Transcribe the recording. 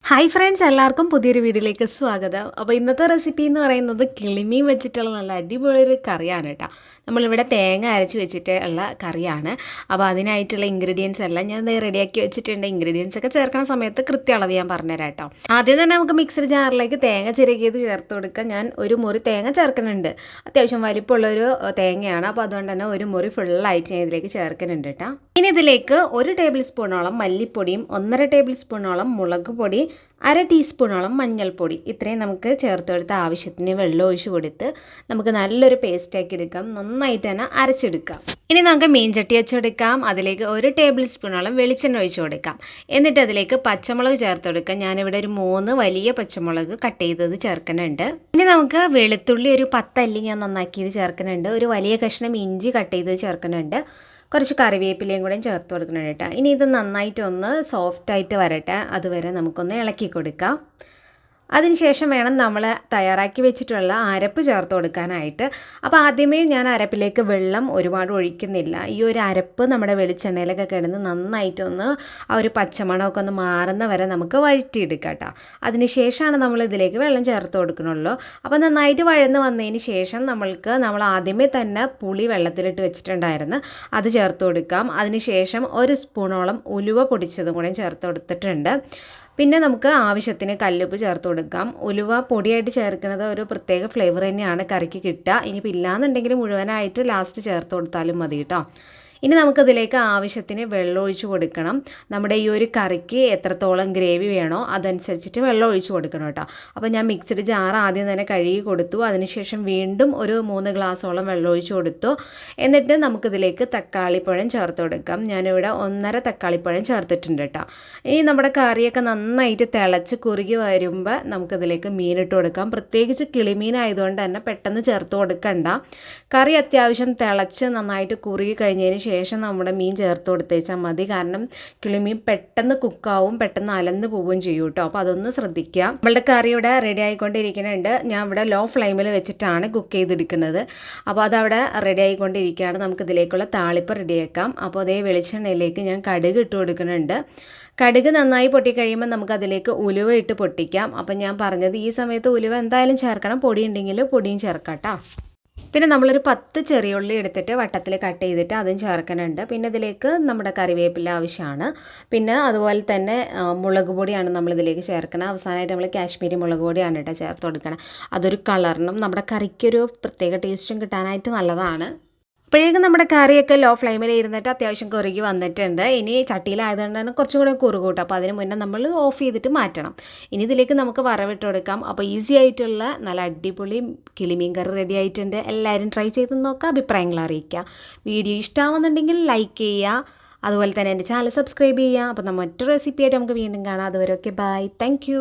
Hi friends, എല്ലാവർക്കും പുതിയൊരു വീഡിയോയിലേക്ക് സ്വാഗതം. അപ്പോൾ ഇന്നത്തെ റെസിപ്പി എന്ന് പറയുന്നത് കിളിമീൻ വെച്ചിട്ടുള്ള നല്ല അടിപൊളി ഒരു കറിയാണ് കേട്ടോ. നമ്മളിവിടെ തേങ്ങ അരച്ച് വെച്ചിട്ട് ഉള്ള കറിയാണ്. അപ്പോൾ അതിനായിട്ടുള്ള ഇൻഗ്രീഡിയൻസ് എല്ലാം ഞാൻ റെഡിയാക്കി വെച്ചിട്ടുണ്ട്. ഇൻഗ്രീഡിയൻസ് ഒക്കെ ചേർക്കുന്ന സമയത്ത് കൃത്യ അളവ് ഞാൻ പറഞ്ഞുതരാം കേട്ടോ. ആദ്യം തന്നെ നമുക്ക് മിക്സഡ് ജാറിലേക്ക് തേങ്ങ ചിരകിയത് ചേർത്ത് കൊടുക്കാം. ഞാൻ ഒരു മുറി തേങ്ങ ചേർക്കുന്നുണ്ട്. അത്യാവശ്യം വലിപ്പമുള്ളൊരു തേങ്ങയാണ്. അപ്പോൾ അതുകൊണ്ട് തന്നെ ഒരു മുറി ഫുള്ളായിട്ട് ഞാൻ ഇതിലേക്ക് ചേർക്കുന്നുണ്ട് കേട്ടോ. ഇനി ഇതിലേക്ക് 1 ടേബിൾ സ്പൂണോളം മല്ലിപ്പൊടിയും 1.5 ടേബിൾ സ്പൂണോളം മുളക് പൊടി, 1/2 ടീസ്പൂണോളം മഞ്ഞൾപ്പൊടി, ഇത്രയും നമുക്ക് ചേർത്ത് കൊടുത്ത് ആവശ്യത്തിന് വെള്ളം ഒഴിച്ച് കൊടുത്ത് നമുക്ക് നല്ലൊരു പേസ്റ്റാക്കി എടുക്കാം. നന്നായിട്ട് തന്നെ അരച്ചെടുക്കാം. ഇനി നമുക്ക് മീൻചട്ടി വെച്ചെടുക്കാം. അതിലേക്ക് 1 ടേബിൾ സ്പൂണോളം വെളിച്ചെണ്ണ ഒഴിച്ച് കൊടുക്കാം. എന്നിട്ട് അതിലേക്ക് പച്ചമുളക് ചേർത്ത് കൊടുക്കാം. ഞാനിവിടെ ഒരു 3 വലിയ പച്ചമുളക് കട്ട് ചെയ്തത് ചേർക്കുന്നുണ്ട്. ഇനി നമുക്ക് വെളുത്തുള്ളി ഒരു 10 അല്ലി ഞാൻ നന്നാക്കിയത് ചേർക്കുന്നുണ്ട്. ഒരു വലിയ കഷ്ണം ഇഞ്ചി കട്ട് ചെയ്തത് ചേർക്കുന്നുണ്ട്. കുറച്ച് കറിവേപ്പിലയും കൂടെ ചേർത്ത് കൊടുക്കുന്നുണ്ട് കേട്ടോ. ഇനി ഇത് നന്നായിട്ടൊന്ന് സോഫ്റ്റായിട്ട് വരട്ടെ. അതുവരെ നമുക്കൊന്ന് ഇളക്കി കൊടുക്കാം. അതിനുശേഷം വേണം നമ്മൾ തയ്യാറാക്കി വെച്ചിട്ടുള്ള അരപ്പ് ചേർത്ത് കൊടുക്കാനായിട്ട്. അപ്പോൾ ആദ്യമേ ഞാൻ അരപ്പിലേക്ക് വെള്ളം ഒരുപാട് ഒഴിക്കുന്നില്ല. ഈ ഒരു അരപ്പ് നമ്മുടെ വെളിച്ചെണ്ണയിലൊക്കെ കിടന്ന് നന്നായിട്ടൊന്ന് ആ ഒരു പച്ചമണമൊക്കെ ഒന്ന് മാറുന്ന വരെ നമുക്ക് വഴറ്റിയെടുക്കാം കേട്ടോ. അതിനുശേഷമാണ് നമ്മൾ ഇതിലേക്ക് വെള്ളം ചേർത്ത് കൊടുക്കണുള്ളൂ. അപ്പോൾ നന്നായിട്ട് വഴന്ന് വന്നതിന് ശേഷം നമ്മൾ ആദ്യമേ തന്നെ പുളി വെള്ളത്തിലിട്ട് വെച്ചിട്ടുണ്ടായിരുന്നു, അത് ചേർത്ത് കൊടുക്കാം. അതിനുശേഷം 1 സ്പൂണോളം ഉലുവ പൊടിച്ചതും കൂടെ ചേർത്ത് കൊടുത്തിട്ടുണ്ട്. പിന്നെ നമുക്ക് ആവശ്യത്തിന് കല്ലുപ്പ് ചേർത്ത് കൊടുക്കാം. ഉലുവ പൊടിയായിട്ട് ചേർക്കുന്നത് ഒരു പ്രത്യേക ഫ്ലേവർ തന്നെയാണ് കറിക്ക് കിട്ടുക. ഇനിയിപ്പോൾ ഇല്ലാന്നുണ്ടെങ്കിൽ മുഴുവനായിട്ട് ലാസ്റ്റ് ചേർത്ത് കൊടുത്താലും മതി കേട്ടോ. ഇനി നമുക്കതിലേക്ക് ആവശ്യത്തിന് വെള്ളം ഒഴിച്ച് കൊടുക്കണം. നമ്മുടെ ഈ ഒരു കറിക്ക് എത്രത്തോളം ഗ്രേവി വേണോ അതനുസരിച്ചിട്ട് വെള്ളം ഒഴിച്ച് കൊടുക്കണം കേട്ടോ. അപ്പോൾ ഞാൻ മിക്സഡ് ജാർ ആദ്യം തന്നെ കഴുകി കൊടുത്തു. അതിനുശേഷം വീണ്ടും ഒരു 3 ഗ്ലാസോളം വെള്ളം ഒഴിച്ച് കൊടുത്തു. എന്നിട്ട് നമുക്കിതിലേക്ക് തക്കാളിപ്പഴം ചേർത്ത് കൊടുക്കാം. ഞാനിവിടെ 1.5 തക്കാളിപ്പഴം ചേർത്തിട്ടുണ്ട് കേട്ടോ. ഇനി നമ്മുടെ കറിയൊക്കെ നന്നായിട്ട് തിളച്ച് കുറുകി വരുമ്പോൾ നമുക്കിതിലേക്ക് മീനിട്ട് കൊടുക്കാം. പ്രത്യേകിച്ച് കിളിമീനായതുകൊണ്ട് തന്നെ പെട്ടെന്ന് ചേർത്ത് കൊടുക്കണ്ട. കറി അത്യാവശ്യം തിളച്ച് നന്നായിട്ട് കുറുകി കഴിഞ്ഞതിന് ശേഷം നമ്മുടെ മീൻ ചേർത്ത് കൊടുത്തേച്ചാൽ മതി. കാരണം കിളിമീൻ പെട്ടെന്ന് കുക്കാവും, പെട്ടെന്ന് അലന്ന് പോവുകയും ചെയ്യും കേട്ടോ. അപ്പോൾ അതൊന്ന് ശ്രദ്ധിക്കുക. നമ്മളുടെ കറി ഇവിടെ റെഡി ആയിക്കൊണ്ടിരിക്കുന്നുണ്ട്. ഞാൻ ഇവിടെ ലോ ഫ്ലെയിമിൽ വെച്ചിട്ടാണ് കുക്ക് ചെയ്തെടുക്കുന്നത്. അപ്പോൾ അതവിടെ റെഡി ആയിക്കൊണ്ടിരിക്കുകയാണ്. നമുക്കിതിലേക്കുള്ള താളിപ്പ് റെഡിയാക്കാം. അപ്പോൾ അതേ വെളിച്ചെണ്ണയിലേക്ക് ഞാൻ കടുക് ഇട്ട് കൊടുക്കുന്നുണ്ട്. കടുക് നന്നായി പൊട്ടിക്കഴിയുമ്പോൾ നമുക്കതിലേക്ക് ഉലുവ ഇട്ട് പൊട്ടിക്കാം. അപ്പം ഞാൻ പറഞ്ഞത് ഈ സമയത്ത് ഉലുവ എന്തായാലും ചേർക്കണം. പൊടി ഉണ്ടെങ്കിൽ പൊടിയും ചേർക്കാം കേട്ടോ. പിന്നെ നമ്മളൊരു 10 ചെറിയ ഉള്ളി എടുത്തിട്ട് വട്ടത്തിൽ കട്ട് ചെയ്തിട്ട് അതും ചേർക്കുന്നുണ്ട്. പിന്നെ ഇതിലേക്ക് നമ്മുടെ കറിവേപ്പില ആവശ്യമാണ്. പിന്നെ അതുപോലെ തന്നെ മുളക് പൊടിയാണ് നമ്മളിതിലേക്ക് ചേർക്കണം. അവസാനമായിട്ട് നമ്മൾ കാശ്മീരി മുളക് പൊടിയാണ് കേട്ടോ ചേർത്ത് കൊടുക്കണം. അതൊരു കളറിനും നമ്മുടെ കറിക്കൊരു പ്രത്യേക ടേസ്റ്റും കിട്ടാനായിട്ട് നല്ലതാണ്. അപ്പോഴേക്കും നമ്മുടെ കറിയൊക്കെ ലോ ഫ്ലെയിമിൽ ഇരുന്നിട്ട് അത്യാവശ്യം കുറുകി വന്നിട്ടുണ്ട്. ഇനി ചട്ടിയിലായതുകൊണ്ട് തന്നെ കുറച്ചും കൂടെ കുറുകൂട്ടും. അപ്പോൾ അതിന് മുന്നേ നമ്മൾ ഓഫ് ചെയ്തിട്ട് മാറ്റണം. ഇനി ഇതിലേക്ക് നമുക്ക് വറവിട്ട് കൊടുക്കാം. അപ്പോൾ ഈസി ആയിട്ടുള്ള നല്ല അടിപൊളി കിളിമീൻ കറി റെഡി ആയിട്ടുണ്ട്. എല്ലാവരും ട്രൈ ചെയ്ത് നോക്കുക, അഭിപ്രായങ്ങൾ അറിയിക്കുക. വീഡിയോ ഇഷ്ടമാവുന്നുണ്ടെങ്കിൽ ലൈക്ക് ചെയ്യുക. അതുപോലെ തന്നെ എൻ്റെ ചാനൽ സബ്സ്ക്രൈബ് ചെയ്യുക. അപ്പോൾ മറ്റൊരു റെസിപ്പിയായിട്ട് നമുക്ക് വീണ്ടും കാണാം. അതുവരെ ഓക്കെ, ബൈ, താങ്ക്